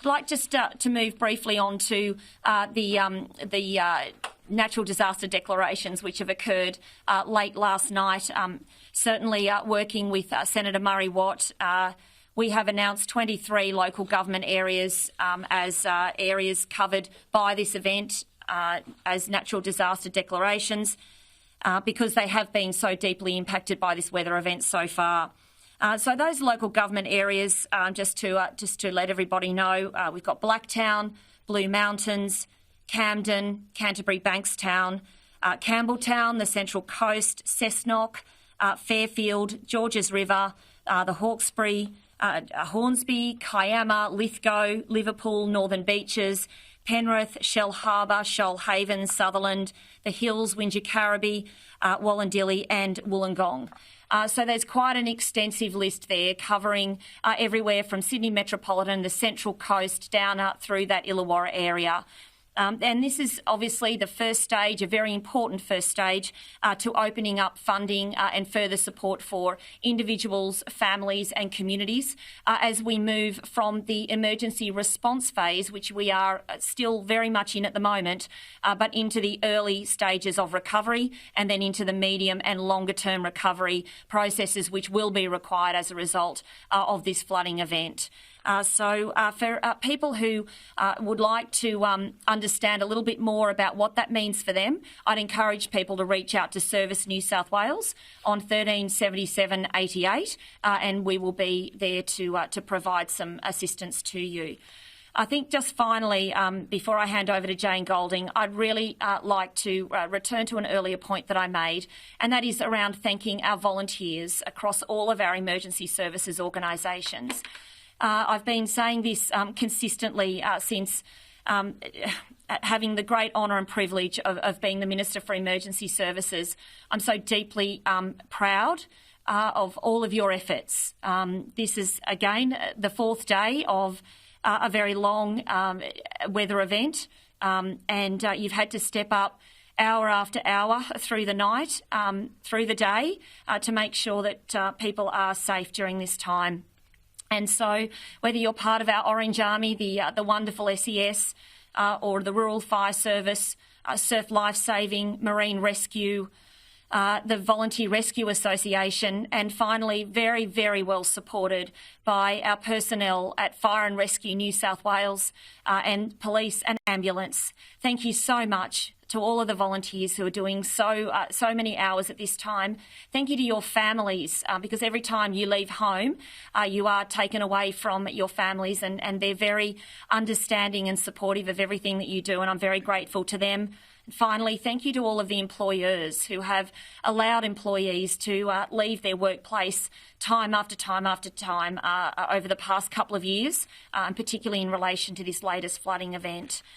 like just to move briefly on to the natural disaster declarations which have occurred late last night. Certainly working with Senator Murray Watt, we have announced 23 local government areas as areas covered by this event as natural disaster declarations because they have been so deeply impacted by this weather event so far. So those local government areas, just to let everybody know, we've got Blacktown, Blue Mountains, Camden, Canterbury Bankstown, Campbelltown, the Central Coast, Cessnock, Fairfield, Georges River, the Hawkesbury, Hornsby, Kiama, Lithgow, Liverpool, Northern Beaches, Penrith, Shell Harbour, Shoalhaven, Sutherland, the Hills, Wingecarribee, Wallandilly and Wollongong. So there's quite an extensive list there covering everywhere from Sydney Metropolitan, the Central Coast, down through that Illawarra area. And this is obviously the first stage, a very important first stage to opening up funding and further support for individuals, families and communities as we move from the emergency response phase, which we are still very much in at the moment, but into the early stages of recovery and then into the medium and longer term recovery processes which will be required as a result of this flooding event. So for people who would like to understand a little bit more about what that means for them, I'd encourage people to reach out to Service New South Wales on 1377 88 and we will be there to provide some assistance to you. I think just finally, before I hand over to Jane Golding, I'd really like to return to an earlier point that I made, and that is around thanking our volunteers across all of our emergency services organisations. I've been saying this consistently since having the great honour and privilege of being the Minister for Emergency Services. I'm so deeply proud of all of your efforts. This is, again, the fourth day of a very long weather event, and you've had to step up hour after hour through the night, through the day, to make sure that people are safe during this time. And so whether you're part of our Orange Army, the wonderful SES, or the Rural Fire Service, Surf Life Saving, Marine Rescue, the Volunteer Rescue Association, and finally very, very well supported by our personnel at Fire and Rescue New South Wales and Police and Ambulance. Thank you so much to all of the volunteers who are doing so many hours at this time. Thank you to your families, because every time you leave home, you are taken away from your families, and they're very understanding and supportive of everything that you do, and I'm very grateful to them. And finally, thank you to all of the employers who have allowed employees to leave their workplace time after time after time over the past couple of years, particularly in relation to this latest flooding event.